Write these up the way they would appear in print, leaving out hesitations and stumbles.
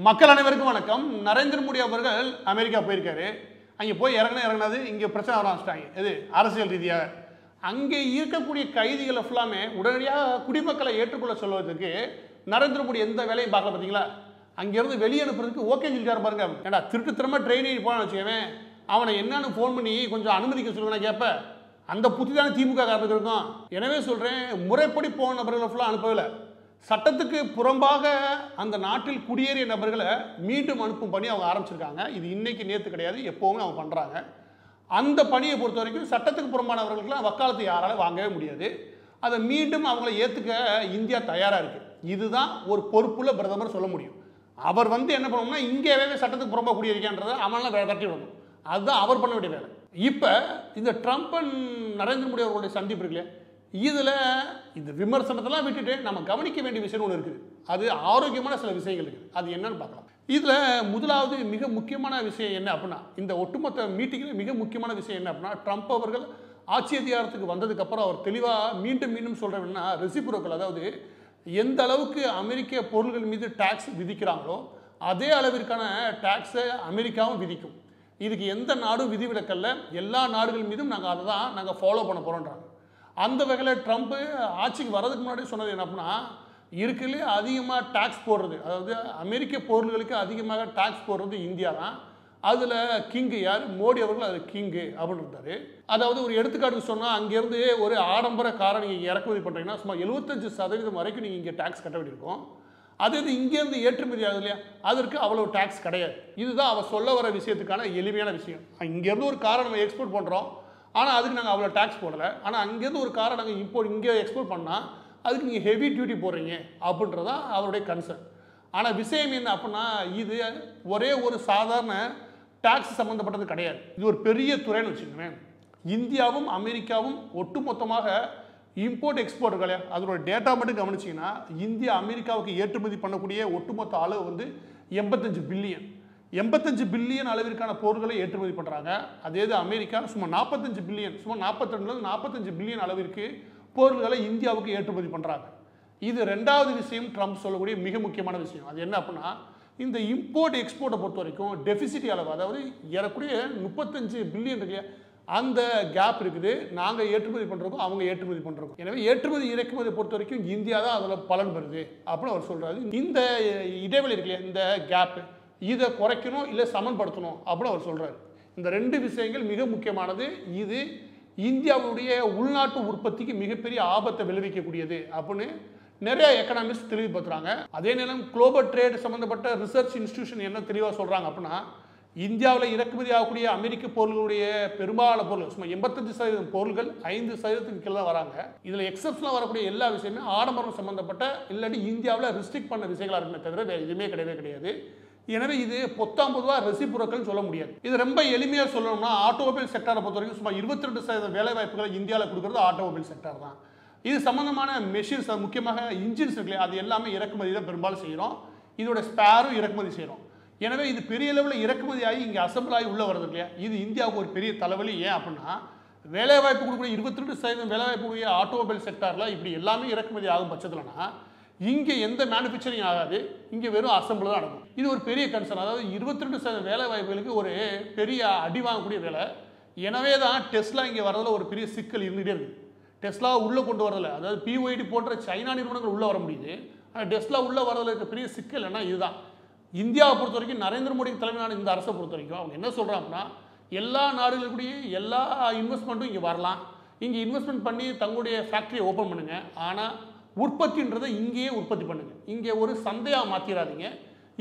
மக்கள் அனைவருக்கும் வணக்கம். நரேந்திர மோடி அவர்கள் அமெரிக்கா போயிருக்காரு. அங்கே போய் இறங்கினது இங்கே பிரச்சனை ஆரம்பிச்சிட்டாங்க. இது அரசியல் ரீதியாக அங்கே இருக்கக்கூடிய கைதிகளை ஃபுல்லாமே உடனடியாக குடிமக்களை ஏற்றுக்கொள்ள சொல்வதற்கு நரேந்திர மோடி எந்த வேலையும் பார்க்கல. பார்த்தீங்களா? அங்கேருந்து வெளியே அனுப்புறதுக்கு ஓகே சொல்லிட்டார் பாருங்க. ஏன்னா திருட்டுத்தனமாக ட்ரெயினில் போனான்னு வச்சுக்கவேன், அவனை என்னன்னு ஃபோன் பண்ணி கொஞ்சம் அனுமதிக்க சொல்லுவேன் கேட்ப. அந்த புத்தி தானே திமுக காரணத்துக்கு இருக்கும். எனவே சொல்கிறேன், முறைப்படி போன நபர்களை ஃபுல்லாக அனுப்பவில்லை. சட்டத்துக்கு புறம்பாக அந்த நாட்டில் குடியேறிய நபர்களை மீண்டும் அனுப்பும் பணி அவங்க ஆரம்பிச்சிருக்காங்க. இது இன்னைக்கு நேற்று கிடையாது, எப்போவுமே அவங்க பண்ணுறாங்க. அந்த பணியை பொறுத்த வரைக்கும் சட்டத்துக்கு புறம்பானவர்களுக்கெல்லாம் வக்காலத்து யாராலும் வாங்கவே முடியாது. அதை மீண்டும் அவங்கள ஏற்றுக்க இந்தியா தயாராக இருக்குது. இதுதான் ஒரு பொறுப்புள்ள பிரதமர் சொல்ல முடியும். அவர் என்ன பண்ணணும்னா, இங்கேவே சட்டத்துக்கு புறம்பாக குடியிருக்கான்றதை அவனால தட்டி விடணும். அதுதான் அவர் பண்ண வேண்டிய வேலை. இப்போ இந்த ட்ரம்ப் அண்ட் நரேந்திர மோடி அவர்களுடைய சந்திப்பு இருக்குல்லையா, இதில் இந்த விமர்சனத்தெல்லாம் விட்டுட்டு நம்ம கவனிக்க வேண்டிய விஷயம் ஒன்று இருக்குது. அது ஆரோக்கியமான சில விஷயங்கள் இருக்குது. அது என்னன்னு பார்க்கலாம். இதில் முதலாவது மிக முக்கியமான விஷயம் என்ன அப்படின்னா, இந்த ஒட்டுமொத்த மீட்டிங்கில் மிக முக்கியமான விஷயம் என்ன அப்படின்னா, ட்ரம்ப் அவர்கள் ஆட்சி அதிகாரத்துக்கு வந்ததுக்கப்புறம் அவர் தெளிவாக மீண்டும் சொல்கிறேன்னா, ரெசிப்ரோக்கல், அதாவது எந்த அளவுக்கு அமெரிக்க பொருள்கள் மீது டாக்ஸ் விதிக்கிறாங்களோ அதே அளவிற்கான டாக்ஸை அமெரிக்காவும் விதிக்கும். இதுக்கு எந்த நாடும் விதிவிலக்கல்ல, எல்லா நாடுகள் மீதும் நாங்கள் அதை தான் நாங்கள் ஃபாலோ பண்ண போகிறோன்றாங்க. அந்த வகையில் ட்ரம்ப்பு ஆட்சிக்கு வர்றதுக்கு முன்னாடி சொன்னது என்ன அப்படின்னா, இருக்குல்லே அதிகமாக டாக்ஸ் போடுறது, அதாவது அமெரிக்க பொருள்களுக்கு அதிகமாக டாக்ஸ் போடுறது இந்தியா தான். அதில் கிங்கு யார்? மோடி அவர்கள் அதில் கிங்கு அப்படின்னு இருந்தார். அதாவது ஒரு எடுத்துக்காட்டுக்கு சொன்னால், அங்கேருந்து ஒரு ஆடம்பர காரை நீங்கள் இறக்குமதி பண்ணுறீங்கன்னா சும்மா 75% வரைக்கும் நீங்கள் இங்கே டாக்ஸ் கட்ட வேண்டியிருக்கும். அது இங்கேருந்து ஏற்றுமதி ஆகுது இல்லையா, அதற்கு அவ்வளோ டாக்ஸ் கிடையாது. இதுதான் அவர் சொல்ல வர விஷயத்துக்கான எளிமையான விஷயம். இங்கேருந்து ஒரு காரை நம்ம எக்ஸ்போர்ட் பண்ணுறோம், ஆனால் அதுக்கு நாங்கள் அவ்வளோ டாக்ஸ் போடலை. ஆனால் அங்கேருந்து ஒரு காரை நாங்கள் இங்கே எக்ஸ்போர்ட் பண்ணால் அதுக்கு நீங்கள் ஹெவி டியூட்டி போடுறீங்க அப்படின்றதான் அவருடைய கன்சர்ன். ஆனால் விஷயம் என்ன அப்படின்னா, இது ஒரே ஒரு சாதாரண டாக்ஸ் சம்மந்தப்பட்டது கிடையாது. இது ஒரு பெரிய துறைன்னு வச்சுக்கோங்களேன். இந்தியாவும் அமெரிக்காவும் ஒட்டுமொத்தமாக இம்போர்ட் எக்ஸ்போர்ட் இல்லையா, அதோட டேட்டா மட்டும் கவனிச்சிங்கன்னா, இந்தியா அமெரிக்காவுக்கு ஏற்றுமதி பண்ணக்கூடிய ஒட்டுமொத்த அளவு 85 பில்லியன் அளவிற்கான பொருட்களை ஏற்றுமதி பண்ணுறாங்க. அதே இது அமெரிக்கா சும்மா 45 பில்லியன், சும்மா 42 45 பில்லியன் அளவிற்கு பொருட்களை இந்தியாவுக்கு ஏற்றுமதி பண்ணுறாங்க. இது ரெண்டாவது விஷயம் ட்ரம்ப் சொல்லக்கூடிய மிக முக்கியமான விஷயம். அது என்ன அப்படின்னா, இந்த இம்போர்ட் எக்ஸ்போர்ட்டை பொறுத்த வரைக்கும் டெபிசிட் அளவு, அதாவது ஏறக்கூடிய 35 பில்லியன் இருக்கு, அந்த கேப் இருக்குது. நாங்கள் ஏற்றுமதி பண்ணுறோம், அவங்க ஏற்றுமதி பண்ணுறோம். எனவே ஏற்றுமதி இறக்குமதி பொறுத்த வரைக்கும் இந்தியா தான் அதில் பலன் பெறுது அப்படின்னு அவர் சொல்கிறாரு. இந்த இடைவெளி இருக்கு, இந்த கேப்பு, இதை குறைக்கணும் இல்லை சமன்படுத்தணும் அப்படின்னு அவர் சொல்கிறார். இந்த ரெண்டு விஷயங்கள் மிக முக்கியமானது. இது இந்தியாவுடைய உள்நாட்டு உற்பத்திக்கு மிகப்பெரிய ஆபத்தை விளைவிக்கக்கூடியது அப்படின்னு நிறைய எக்கனாமிஸ்ட் தெளிவுபடுத்துறாங்க. அதே நேரம் குளோபல் ட்ரேட் சம்மந்தப்பட்ட ரிசர்ச் இன்ஸ்டிடியூஷன் என்ன தெளிவாக சொல்கிறாங்க அப்படின்னா, இந்தியாவில் இறக்குமதி ஆகக்கூடிய அமெரிக்க பொருள்களுடைய பெரும்பாலான பொருள் சும்மா 85% பொருள்கள் 5% கீழே தான் வராங்க. இதில் எக்ஸப்ஷனாக வரக்கூடிய எல்லா விஷயமே ஆடம்பரம் சம்மந்தப்பட்ட, இல்லாட்டி இந்தியாவில் ரெஸ்ட்ரிக்ட் பண்ண விஷயங்களாக இருக்குமே தவிர வேறு எதுவுமே கிடையாது. எனவே இது பொதுவாக ரெசிப்ரோக்கல்னு சொல்ல முடியாது. இது ரொம்ப எளிமையாக சொல்லணும்னா, ஆட்டோமொபைல் செக்டாரை பொறுத்த வரைக்கும் சும்மா 22% வேலைவாய்ப்புகளை இந்தியாவில் கொடுக்குறது ஆட்டோமொபைல் செக்டார் தான். இது சம்மந்தமான மெஷின்ஸ், முக்கியமாக இன்ஜின்ஸ் இருக்குல்லையா, அது எல்லாமே இறக்குமதி தான் பெரும்பாலும் செய்கிறோம். இதோட ஸ்பேரும் இறக்குமதி செய்கிறோம். எனவே இது பெரிய லெவலில் இறக்குமதி ஆகி இங்கே அசம்பிள் ஆகி உள்ளே வருது இல்லையா, இது இந்தியாவுக்கு ஒரு பெரிய தலைவலி. ஏன் அப்படின்னா, வேலைவாய்ப்பு கொடுக்கக்கூடிய 22% வேலைவாய்ப்பு கூடிய ஆட்டோமொபைல் செக்டாரில் இப்படி எல்லாமே இறக்குமதி ஆகும் பட்சத்தில்னா இங்கே எந்த மேனுஃபேக்சரிங் ஆகாது, இங்கே வெறும் அசம்பிள் தான் நடக்கும். இது ஒரு பெரிய கன்சர்ன். அதாவது 22% வேலை வாய்ப்புகளுக்கு ஒரு பெரிய அடி வாங்கக்கூடிய வேலை. எனவே தான் டெஸ்லா இங்கே வரதில் ஒரு பெரிய சிக்கல் இருந்துகிட்டே இருக்குது. டெஸ்லா உள்ளே கொண்டு வரதில்லை, அதாவது பிஒய்டி போன்ற சைனா நிறுவனங்கள் உள்ளே வர முடியுது. ஆனால் டெஸ்லா உள்ளே வரதில் இருக்க பெரிய சிக்கல் என்ன, இதுதான். இந்தியாவை பொறுத்த வரைக்கும் நரேந்திர மோடி தலைமையிலான இந்த அரசை பொறுத்த வரைக்கும் அவங்க என்ன சொல்கிறாங்கன்னா, எல்லா நாடுகளுடைய எல்லா இன்வெஸ்ட்மெண்ட்டும் இங்கே வரலாம், இங்கே இன்வெஸ்ட்மெண்ட் பண்ணி தங்களுடைய ஃபேக்ட்ரியை ஓப்பன் பண்ணுங்கள், ஆனால் உற்பத்தின்றதை இங்கேயே உற்பத்தி பண்ணுங்கள், இங்கே ஒரு சந்தையாக மாற்றிடாதீங்க,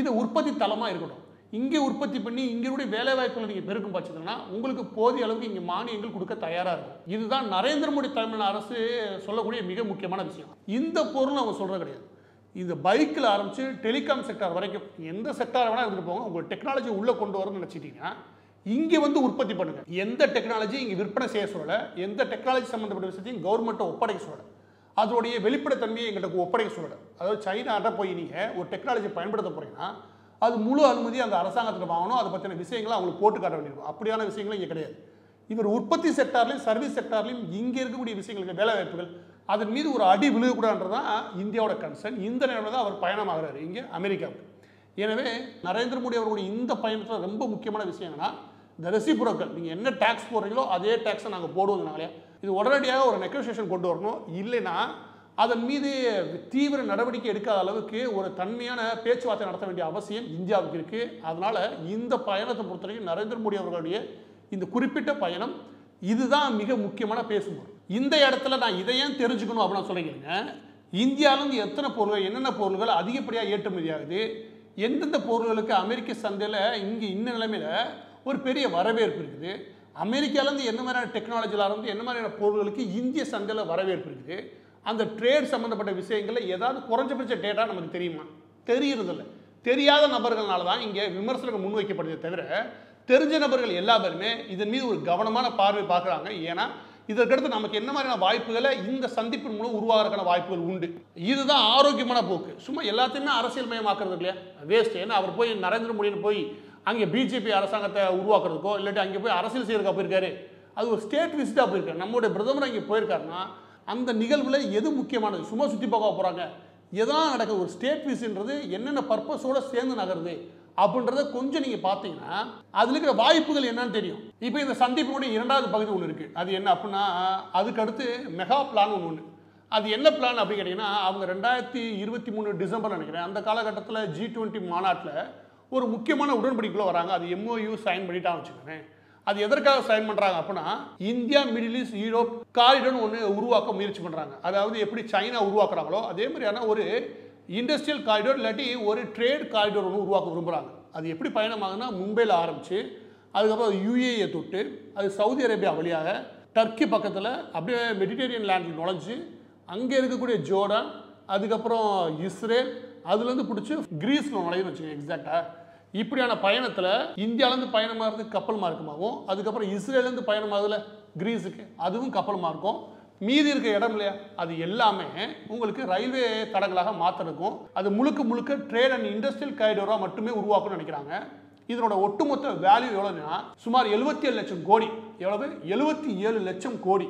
இது உற்பத்தி தளமாக இருக்கட்டும். இங்கே உற்பத்தி பண்ணி இங்களுடைய வேலை வாய்ப்புகளை நீங்கள் பெருக்கும் பட்சத்துனா உங்களுக்கு போதிய அளவுக்கு இங்கே மானியங்கள் கொடுக்க தயாராக இருக்கும். இதுதான் நரேந்திர மோடி தலைமையிலான அரசு சொல்லக்கூடிய மிக முக்கியமான விஷயம். இந்த பொருள் அவங்க சொல்கிறது கிடையாது. இந்த பைக்கில் ஆரம்பித்து டெலிகாம் செக்டார் வரைக்கும் எந்த செக்டார் வேணால் இருந்துட்டு போங்க, உங்கள் டெக்னாலஜி உள்ளே கொண்டு வரணும்னு நினச்சிட்டிங்கன்னா இங்கே உற்பத்தி பண்ணுங்கள். எந்த டெக்னாலஜி இங்கே விற்பனை செய்ய சொல்லலை, எந்த டெக்னாலஜி சம்மந்தப்பட்ட விஷயத்தையும் கவர்மெண்ட்டை ஒப்படைக்க சொல்லலை, அதோடைய வெளிப்படைத்தன்மையை எங்கள்கிட்ட ஒப்படைக்க சொல்லலை. அதாவது சைனாட்ட போய் நீங்கள் ஒரு டெக்னாலஜி பயன்படுத்த போகிறீங்கன்னா அது முழு அனுமதி அந்த அரசாங்கத்தில் வாங்கணும், அதை பற்றின விஷயங்களை அவங்களுக்கு போட்டு காட்ட வேண்டியிருக்கும். அப்படியான விஷயங்களும் இங்கே கிடையாது. இவர் உற்பத்தி செக்டார்லையும் சர்வீஸ் செக்டார்லையும் இங்கே இருக்கக்கூடிய விஷயங்களுக்கு வேலை வாய்ப்புகள் அதன் மீது ஒரு அடி விழுகக்கூடாதுன்றதான் இந்தியாவோட கன்சர்ன். இந்த நேரத்தில் தான் அவர் பயணமாகிறாரு இங்கே அமெரிக்காவுக்கு. எனவே நரேந்திர மோடி அவர்களுடைய இந்த பயணத்தில் ரொம்ப முக்கியமான விஷயம் என்னன்னா, இந்த ரெசிப்ரோக்கல், நீங்கள் என்ன டேக்ஸ் போடுறீங்களோ அதே டேக்ஸை நாங்கள் போடுவதனாலே இது உடனடியாக ஒரு நெகோசியேஷன் கொண்டு வரணும். இல்லைன்னா அதன் மீது தீவிர நடவடிக்கை எடுக்காத அளவுக்கு ஒரு தன்மையான பேச்சுவார்த்தை நடத்த வேண்டிய அவசியம் இந்தியாவுக்கு இருக்குது. அதனால் இந்த பயணத்தை பொறுத்தவரைக்கும் நரேந்திர மோடி அவர்களுடைய இந்த குறிப்பிட்ட பயணம் இதுதான் மிக முக்கியமான பேசும்போது. இந்த இடத்துல நான் இதை ஏன் தெரிஞ்சுக்கணும் அப்படின்னு சொல்லிக்கிறேங்க. இந்தியாவிலேருந்து எத்தனை பொருள்கள், என்னென்ன பொருள்கள் அதிகப்படியாக ஏற்றுமதி ஆகுது, எந்தெந்த பொருள்களுக்கு அமெரிக்க சந்தையில் இங்கே இந்த நிலைமையில் ஒரு பெரிய வரவேற்பு இருக்குது, அமெரிக்காவிலேருந்து என்ன மாதிரியான டெக்னாலஜியில் இருந்து என்ன மாதிரியான பொருள்களுக்கு இந்திய சந்தையில் வரவேற்பு இருக்குது, அந்த ட்ரேட் சம்மந்தப்பட்ட விஷயங்களில் ஏதாவது குறைஞ்சபட்ச டேட்டா நமக்கு தெரியுமா? தெரியறதில்லை. தெரியாத நபர்களால தான் இங்கே விமர்சனங்கள் முன்வைக்கப்படுதே தவிர தெரிஞ்ச நபர்கள் எல்லா பேருமே இதன் மீது ஒரு கவனமான பார்வை பார்க்குறாங்க. ஏன்னா இதற்கடுத்து நமக்கு என்ன மாதிரியான வாய்ப்புகளை இந்த சந்திப்பின் மூலம் உருவாகிறதுக்கான வாய்ப்புகள் உண்டு. இதுதான் ஆரோக்கியமான போக்கு. சும்மா எல்லாத்தையுமே அரசியல் மயமாக்குறது இல்லையா, வேஸ்ட். ஏன்னா அவர் போய் நரேந்திர மோடின்னு போய் அங்கே பிஜேபி அரசாங்கத்தை உருவாக்குறதுக்கோ இல்லாட்டி அங்கே போய் அரசியல் செய்யறதுக்கா போயிருக்காரு. அது ஒரு ஸ்டேட் விசிட்டாக போயிருக்காரு. நம்மளுடைய பிரதமர் அங்கே போயிருக்காருன்னா அந்த நிகழ்வில் எது முக்கியமானது? சும்மா சுற்றி பார்க்க போகிறாங்க, எதெல்லாம் நடக்குது, ஒரு ஸ்டேட் விசிட்ன்றது என்னென்ன பர்பஸோடு சேர்ந்து நகருது அப்படின்றத கொஞ்சம் நீங்கள் பார்த்தீங்கன்னா அதில் இருக்கிற வாய்ப்புகள் என்னன்னு தெரியும். இப்போ இந்த சந்திப்பினுடைய இரண்டாவது பகுதி ஒன்று இருக்குது. அது என்ன அப்படின்னா, அதுக்கு அடுத்து மெகா பிளான் ஒன்று. அது என்ன பிளான் அப்படின்னு கேட்டிங்கன்னா, அவங்க 2023 டிசம்பர் நினைக்கிறேன் அந்த காலகட்டத்தில் G20 மாநாட்டில் ஒரு முக்கியமான உடன்படிக்கைக்குள்ளே வராங்க. அது MOU சைன் பண்ணிட்டான்னு வச்சுக்கோங்க. அது எதற்காக சைன் பண்ணுறாங்க அப்படின்னா, இந்தியா மிடில் ஈஸ்ட் யூரோப் காரிடர்னு ஒன்று உருவாக்க முயற்சி பண்ணுறாங்க. அதாவது எப்படி சைனா உருவாக்குறாங்களோ அதே மாதிரியான ஒரு இண்டஸ்ட்ரியல் காரிடோர் இல்லாட்டி ஒரு ட்ரேட் காரிடோர் ஒன்று உருவாக்க விரும்புகிறாங்க. அது எப்படி பயணமாகுதுன்னா, மும்பையில் ஆரம்பித்து அதுக்கப்புறம் UAE தொட்டு அது சவுதி அரேபியா வழியாக டர்க்கி பக்கத்தில் அப்படியே மெடிட்டேரியன் லேண்டில் நுழைஞ்சு அங்கே இருக்கக்கூடிய ஜோர்டான், அதுக்கப்புறம் இஸ்ரேல், அதுலேருந்து பிடிச்சி கிரீஸில் நுழையுன்னு வச்சுக்கோங்க. எக்ஸாக்டாக இப்படியான பயணத்தில் இந்தியாவிலேருந்து பயணமாகிறதுக்கு கப்பல் மார்க்கமாகவும், அதுக்கப்புறம் இஸ்ரேலேருந்து பயணமாகுதுல கிரீஸுக்கு அதுவும் கப்பல் மார்க்கம், மீதி இருக்க இடம் இல்லையா அது எல்லாமே உங்களுக்கு ரயில்வே தடங்களாக மாற்றிருக்கும். அது முழுக்க முழுக்க ட்ரேட் அண்ட் இண்டஸ்ட்ரியல் காரிடோராக மட்டுமே உருவாக்கணும்னு நினைக்கிறாங்க. இதனோட ஒட்டுமொத்த வேல்யூ எவ்வளோன்னா சுமார் 77 லட்சம் கோடி. எவ்வளவு? 77 லட்சம் கோடி.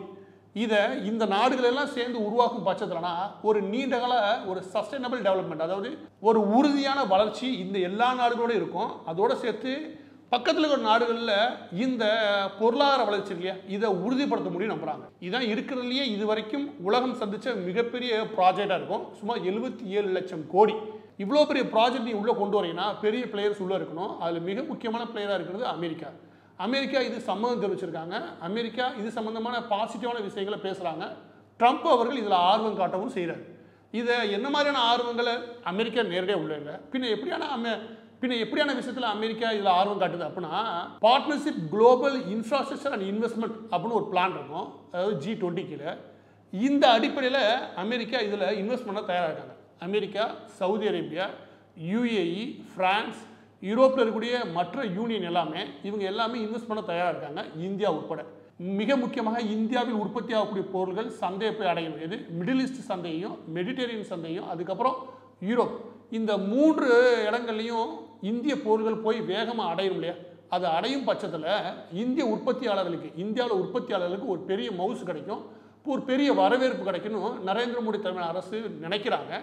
இதை இந்த நாடுகளெல்லாம் சேர்ந்து உருவாக்கும் பட்சத்துலனா ஒரு நீண்டகால ஒரு சஸ்டைனபிள் டெவலப்மெண்ட், அதாவது ஒரு உறுதியான வளர்ச்சி இந்த எல்லா நாடுகளோடு இருக்கும். அதோடு சேர்த்து பக்கத்தில் இருக்கிற நாடுகளில் இந்த பொருளாதார வளர்ச்சி இல்லையா இதை உறுதிப்படுத்த முடியும் நம்புகிறாங்க. இதுதான் இருக்கிறதுலையே இது வரைக்கும் உலகம் சந்தித்த மிகப்பெரிய ப்ராஜெக்டாக இருக்கும். சுமார் 77 லட்சம் கோடி. இவ்வளோ பெரிய ப்ராஜெக்ட் நீ உள்ளே கொண்டு வரீங்கன்னா பெரிய பிளேயர்ஸ் உள்ளே இருக்கணும். அதில் மிக முக்கியமான பிளேயராக இருக்கிறது அமெரிக்கா. அமெரிக்கா இது சம்மந்தம் தெரிவிச்சிருக்காங்க. அமெரிக்கா இது சம்மந்தமான பாசிட்டிவான விஷயங்களை பேசுகிறாங்க. ட்ரம்ப் அவர்கள் இதில் ஆர்வம் காட்டவும் செய்கிறார். இதை என்ன மாதிரியான ஆர்வங்களை அமெரிக்கா நேரடியாக உள்ள இல்லை. பின்ன எப்படியான விஷயத்தில் அமெரிக்கா இதில் ஆர்வம் காட்டுது அப்படின்னா, partnership global infrastructure and investment அப்படின்னு ஒரு பிளான் இருக்கும். அதாவது G20 கீழே. இந்த அடிப்படையில் அமெரிக்கா இதில் இன்வெஸ்ட் பண்ண தயாராக இருக்காங்க. America, Saudi Arabia, UAE, France, யூரோப்பில் இருக்கக்கூடிய மற்ற யூனியன் எல்லாமே இவங்க எல்லாமே இன்வெஸ்ட் பண்ண தயாராக இருக்காங்க, இந்தியா உட்பட. மிக முக்கியமாக இந்தியாவில் உற்பத்தி ஆகக்கூடிய பொருட்கள் சந்தையை போய் அடையணும். எது? மிடில் ஈஸ்ட் சந்தையும், மெடிட்டேரியன் சந்தையும், அதுக்கப்புறம் யூரோப். இந்த 3 இடங்கள்லையும் இந்திய பொருட்கள் போய் வேகமாக அடையும் இல்லையா? அது அடையும் பட்சத்தில் இந்திய உற்பத்தியாளர்களுக்கு, இந்தியாவில் உற்பத்தியாளர்களுக்கு ஒரு பெரிய மவுசு கிடைக்கும், ஒரு பெரிய வரவேற்பு கிடைக்கணும் நரேந்திர மோடி தலைமையிலான அரசு நினைக்கிறாங்க.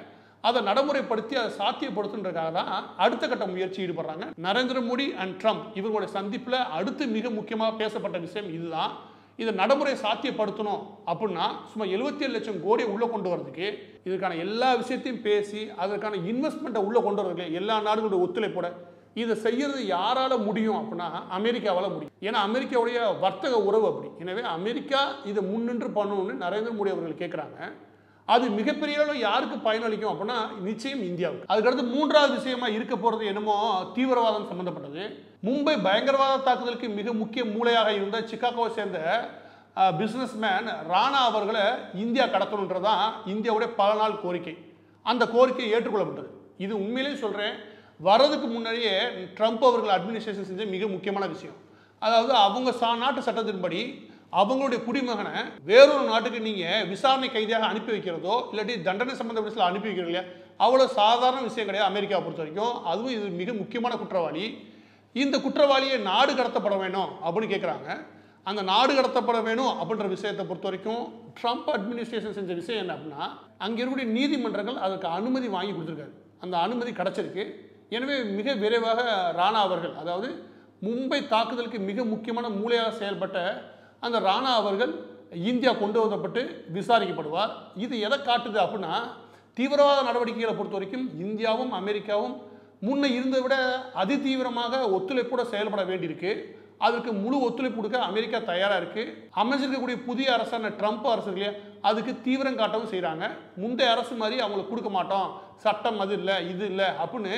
அதை நடைமுறைப்படுத்தி அதை சாத்தியப்படுத்துன்றதுக்காக தான் அடுத்த கட்ட முயற்சி ஈடுபடுறாங்க. நரேந்திர மோடி அண்ட் ட்ரம்ப் இவங்களுடைய சந்திப்பில் அடுத்து மிக முக்கியமாக பேசப்பட்ட விஷயம் இதுதான். இதை நடைமுறை சாத்தியப்படுத்தணும் அப்படின்னா சும்மா 77 லட்சம் கோடியை உள்ளே கொண்டு வரதுக்கு இதுக்கான எல்லா விஷயத்தையும் பேசி அதற்கான இன்வெஸ்ட்மெண்ட்டை உள்ளே கொண்டு வரதுக்கு எல்லா நாடுகளுடைய ஒத்துழைப்போட இதை செய்யறது யாரால முடியும் அப்படின்னா அமெரிக்காவால் முடியும். ஏன்னா அமெரிக்காவுடைய வர்த்தக உறவு அப்படி. எனவே அமெரிக்கா இதை முன்னின்று பண்ணணும்னு நரேந்திர மோடி அவர்கள் கேட்குறாங்க. அது மிகப்பெரிய அளவில் யாருக்கு பயனளிக்கும் அப்படின்னா நிச்சயம் இந்தியாவுக்கு. அதுக்கடுத்து 3வது விஷயமா இருக்க போகிறது என்னமோ தீவிரவாதம் சம்பந்தப்பட்டது. மும்பை பயங்கரவாத தாக்குதலுக்கு மிக முக்கிய மூளையாக இருந்த சிகாகோவை சேர்ந்த பிஸ்னஸ்மேன் ராணா அவர்களை இந்தியா கடத்தணுன்றதான் இந்தியாவுடைய பல நாள் கோரிக்கை. அந்த கோரிக்கை ஏற்றுக்கொள்ளப்பட்டது. இது உண்மையிலேயே சொல்கிறேன், வரதுக்கு முன்னாடியே ட்ரம்ப் அவர்கள் அட்மினிஸ்ட்ரேஷன் செஞ்ச மிக முக்கியமான விஷயம். அதாவது அவங்க நாட்டு சட்டத்தின்படி அவங்களுடைய குடிமகனை வேறொரு நாட்டுக்கு நீங்கள் விசாரணை கைதியாக அனுப்பி வைக்கிறதோ இல்லாட்டி தண்டனை சம்பந்தப்பட்ட விஷயத்தில் அனுப்பி வைக்கிறோம் இல்லையா, அவ்வளோ சாதாரண விஷயம் கிடையாது அமெரிக்காவை பொறுத்த வரைக்கும். அதுவும் இது மிக முக்கியமான குற்றவாளி. இந்த குற்றவாளியை நாடு கடத்தப்பட வேணும் அப்படின்னு கேட்குறாங்க. அந்த நாடு கடத்தப்பட வேணும் அப்படின்ற விஷயத்தை பொறுத்த வரைக்கும் ட்ரம்ப் அட்மினிஸ்ட்ரேஷன் செஞ்ச விஷயம் என்ன அப்படின்னா, அங்கே இருக்கக்கூடிய நீதிமன்றங்கள் அதுக்கு அனுமதி வாங்கி கொடுத்துருக்காரு. அந்த அனுமதி கிடச்சிருக்கு. எனவே மிக விரைவாக ராணா அவர்கள், அதாவது மும்பை தாக்குதலுக்கு மிக முக்கியமான மூளையாக செயல்பட்ட அந்த ராணா அவர்கள் இந்தியா கொண்டு வரப்பட்டு விசாரிக்கப்படுவார். இது எதை காட்டுது அப்படின்னா, தீவிரவாத நடவடிக்கைகளை பொறுத்த வரைக்கும் இந்தியாவும் அமெரிக்காவும் முன்ன இருந்ததை விட அதிதீவிரமாக ஒத்துழைப்போட செயல்பட வேண்டியிருக்கு. அதுக்கு முழு ஒத்துழைப்பு கொடுக்க அமெரிக்கா தயாராக இருக்குது. அமைச்சிருக்கக்கூடிய புதிய அரசான ட்ரம்ப் அரசு இல்லையா, அதுக்கு தீவிரம் காட்டவும் செய்கிறாங்க. முந்தைய அரசு மாதிரி அவங்களுக்கு கொடுக்க மாட்டோம், சட்டம் அது இல்லை இது இல்லை அப்படின்னு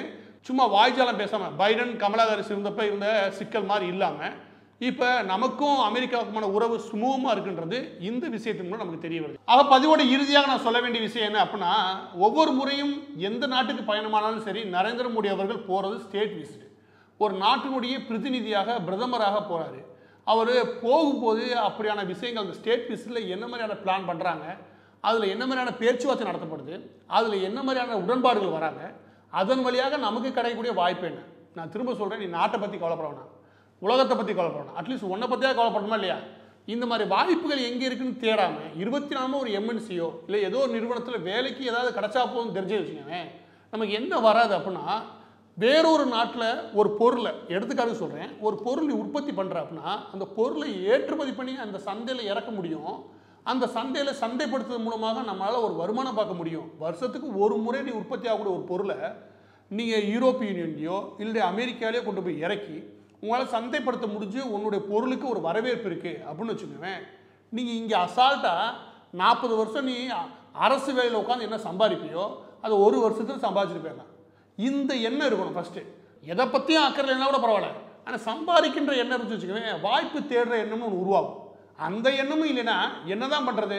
சும்மா வாய்ஜாலம் பேசாமல், பைடன் கமலா ஹாரிஸ் இருந்தப்ப இருந்த சிக்கல் மாதிரி இல்லாமல் இப்போ நமக்கும் அமெரிக்காவுக்குமான உறவு சுமூகமாக இருக்குன்றது இந்த விஷயத்தின் மூலம் நமக்கு தெரிய வருது. பதிவோட இறுதியாக நான் சொல்ல வேண்டிய விஷயம் என்ன அப்படின்னா, ஒவ்வொரு முறையும் எந்த நாட்டுக்கு பயணமானாலும் சரி, நரேந்திர மோடி அவர்கள் போகிறது ஸ்டேட் விசிட். ஒரு நாட்டினுடைய பிரதிநிதியாக பிரதமராக போகிறாரு. அவர் போகும்போது அப்படியான விஷயங்கள் அந்த ஸ்டேட் விசிட்டில் என்ன மாதிரியான பிளான் பண்ணுறாங்க, அதில் என்ன மாதிரியான பேச்சுவார்த்தை நடத்தப்படுது, அதில் என்ன மாதிரியான உடன்பாடுகள் வராங்க, அதன் வழியாக நமக்கு கிடைக்கக்கூடிய வாய்ப்பு என்ன. நான் திரும்ப சொல்கிறேன், நீ நாட்டை பற்றி கவலைப்பட வேணாம், உலகத்தை பற்றி கவலைப்படணும், அட்லீஸ்ட் ஒன்றை பற்றியாக கவலைப்படணுமா இல்லையா? இந்த மாதிரி வாய்ப்புகள் எங்கே இருக்குன்னு தேடாமல் 24 ஒரு எம்என்சியோ இல்லை ஏதோ ஒரு நிறுவனத்தில் வேலைக்கு ஏதாவது கிடைச்சா போதும் தெரிஞ்சு வச்சுக்கோங்க. நமக்கு என்ன வராது அப்படின்னா, வேறொரு நாட்டில் ஒரு பொருளை எடுத்துக்காட்டு சொல்கிறேன், ஒரு பொருள் உற்பத்தி பண்ணுற அப்படின்னா அந்த பொருளை ஏற்றுமதி பண்ணி அந்த சந்தையில் இறக்க முடியும். அந்த சந்தையில் சந்தைப்படுத்துறது மூலமாக நம்மளால் ஒரு வருமானம் பார்க்க முடியும். வருஷத்துக்கு ஒரு முறை நீ உற்பத்தி ஆகக்கூடிய ஒரு பொருளை நீங்கள் யூரோப்பிய யூனியன்லையோ இல்லை அமெரிக்காலேயோ கொண்டு போய் இறக்கி உங்களால் சந்தைப்படுத்த முடிஞ்சு உன்னுடைய பொருளுக்கு ஒரு வரவேற்பு இருக்குது அப்படின்னு வச்சுக்கோங்க. நீங்கள் இங்கே அசால்ட்டாக 40 வருஷம் நீ அரசு வேலையில் உட்காந்து என்ன சம்பாதிப்பியோ அதை ஒரு வருஷத்தில் சம்பாதிச்சுட்டு போயிடலாம். இந்த எண்ணம் இருக்கணும் ஃபஸ்ட்டு. எதை பற்றியும் அக்கறை என்ன கூட பரவாயில்ல, ஆனால் சம்பாதிக்கின்ற எண்ணம் இருந்துச்சு வச்சுக்கோங்க, வாய்ப்பு தேடுற எண்ணம்னு ஒன்று உருவாகும். அந்த எண்ணமும் இல்லைன்னா என்ன தான் பண்ணுறது?